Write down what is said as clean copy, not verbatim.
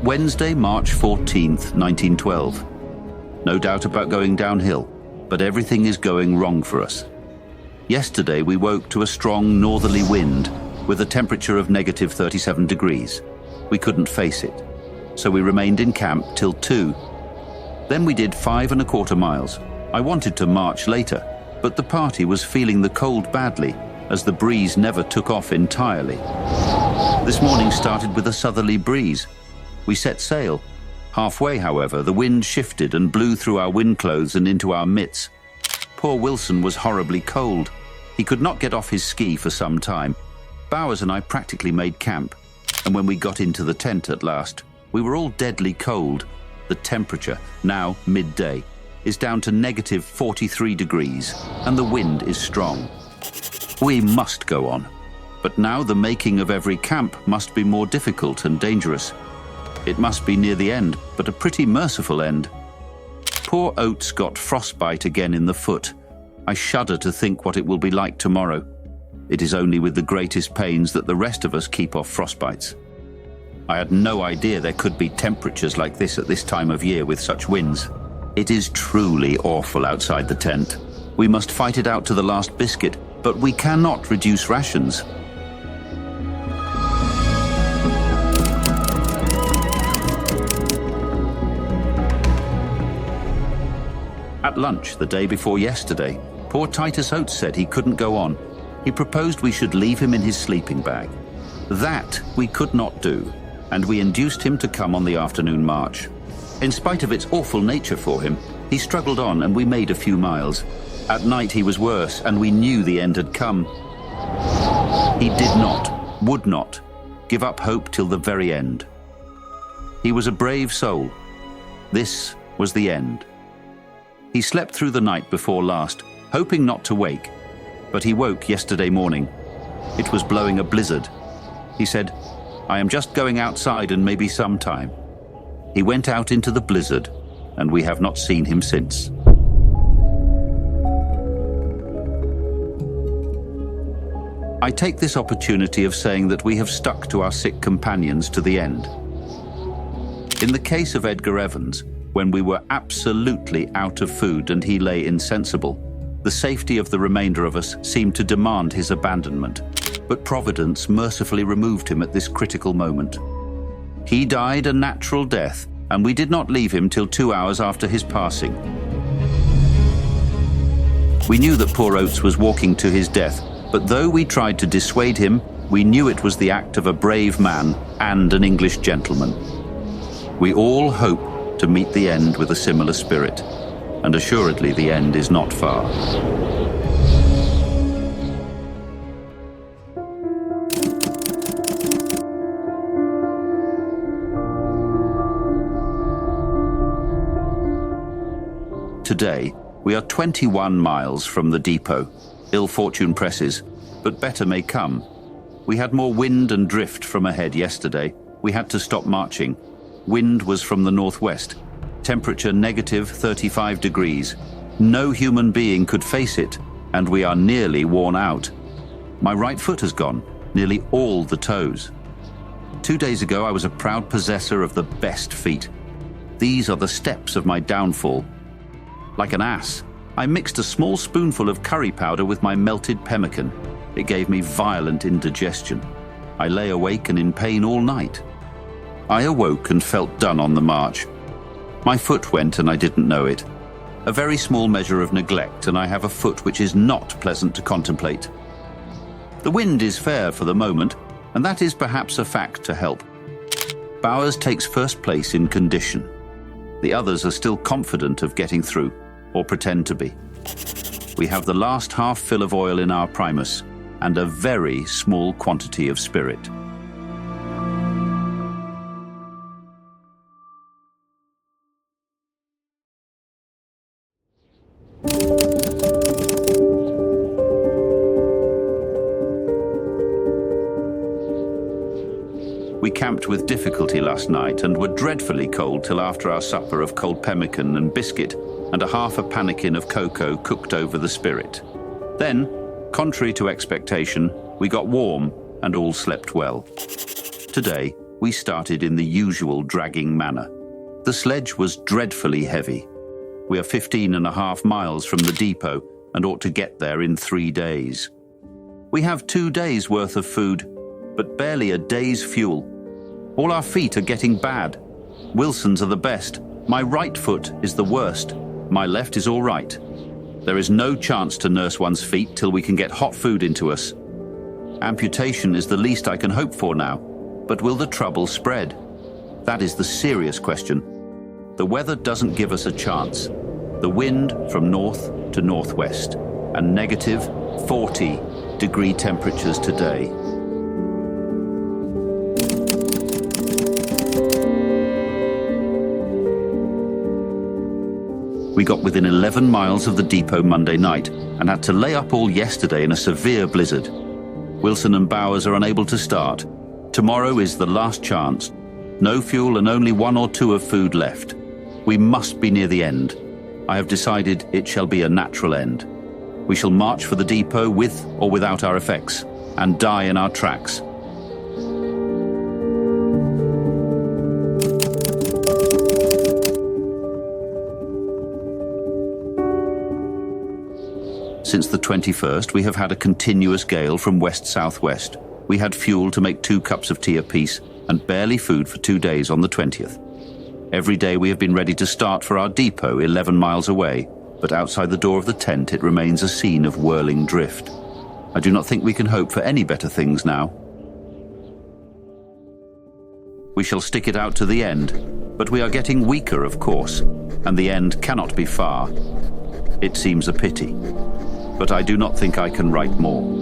Wednesday, March 14th, 1912. No doubt about going downhill, but everything is going wrong for us. Yesterday we woke to a strong northerly wind with a temperature of negative 37 degrees. We couldn't face it, so we remained in camp till 2. Then we did 5¼ miles. I wanted to march later, but the party was feeling the cold badly, as the breeze never took off entirely. This morning started with a southerly breeze. We set sail. Halfway, however, the wind shifted and blew through our wind clothes and into our mitts. Poor Wilson was horribly cold. He could not get off his ski for some time. Bowers and I practically made camp, and when we got into the tent at last, we were all deadly cold. The temperature, now midday, is down to negative 43 degrees, and the wind is strong. We must go on, but now the making of every camp must be more difficult and dangerous. It must be near the end, but a pretty merciful end. Poor Oates got frostbite again in the foot. I shudder to think what it will be like tomorrow. It is only with the greatest pains that the rest of us keep off frostbites. I had no idea there could be temperatures like this at this time of year with such winds. It is truly awful outside the tent. We must fight it out to the last biscuit, but we cannot reduce rations. At lunch the day before yesterday, poor Titus Oates said he couldn't go on. He proposed we should leave him in his sleeping bag. That we could not do, and we induced him to come on the afternoon march. In spite of its awful nature for him, he struggled on and we made a few miles. At night he was worse, and we knew the end had come. He did not, would not, give up hope till the very end. He was a brave soul. This was the end. He slept through the night before last, hoping not to wake, but he woke yesterday morning. It was blowing a blizzard. He said, "I am just going outside and maybe sometime." He went out into the blizzard, and we have not seen him since. I take this opportunity of saying that we have stuck to our sick companions to the end. In the case of Edgar Evans, when we were absolutely out of food and he lay insensible, the safety of the remainder of us seemed to demand his abandonment, but Providence mercifully removed him at this critical moment. He died a natural death, and we did not leave him till 2 hours after his passing. We knew that poor Oates was walking to his death, but though we tried to dissuade him, we knew it was the act of a brave man and an English gentleman. We all hope to meet the end with a similar spirit, and assuredly the end is not far. Today, we are 21 miles from the depot. Ill fortune presses, but better may come. We had more wind and drift from ahead yesterday. We had to stop marching. Wind was from the northwest. Temperature negative 35 degrees. No human being could face it, and we are nearly worn out. My right foot has gone, nearly all the toes. 2 days ago, I was a proud possessor of the best feet. These are the steps of my downfall. Like an ass, I mixed a small spoonful of curry powder with my melted pemmican. It gave me violent indigestion. I lay awake and in pain all night. I awoke and felt done on the march. My foot went and I didn't know it. A very small measure of neglect, and I have a foot which is not pleasant to contemplate. The wind is fair for the moment, and that is perhaps a fact to help. Bowers takes first place in condition. The others are still confident of getting through, or pretend to be. We have the last half fill of oil in our primus, and a very small quantity of spirit. We camped with difficulty last night and were dreadfully cold till after our supper of cold pemmican and biscuit and a half a pannikin of cocoa cooked over the spirit. Then, contrary to expectation, we got warm and all slept well. Today, We started in the usual dragging manner. The sledge was dreadfully heavy. We are 15.5 miles from the depot and ought to get there in 3 days. We have 2 days' worth of food, but barely a day's fuel. All our feet are getting bad. Wilson's are the best. My right foot is the worst. My left is all right. There is no chance to nurse one's feet till we can get hot food into us. Amputation is the least I can hope for now, but will the trouble spread? That is the serious question. The weather doesn't give us a chance. The wind from north to northwest, and negative 40-degree temperatures today. We got within 11 miles of the depot Monday night and had to lay up all yesterday in a severe blizzard. Wilson and Bowers are unable to start. Tomorrow is the last chance. No fuel and only 1 or 2 of food left. We must be near the end. I have decided it shall be a natural end. We shall march for the depot with or without our effects, and die in our tracks. Since the 21st, we have had a continuous gale from west-southwest. We had fuel to make 2 cups of tea apiece and barely food for 2 days on the 20th. Every day we have been ready to start for our depot 11 miles away, but outside the door of the tent it remains a scene of whirling drift. I do not think we can hope for any better things now. We shall stick it out to the end, but we are getting weaker, of course, and the end cannot be far. It seems a pity, but I do not think I can write more.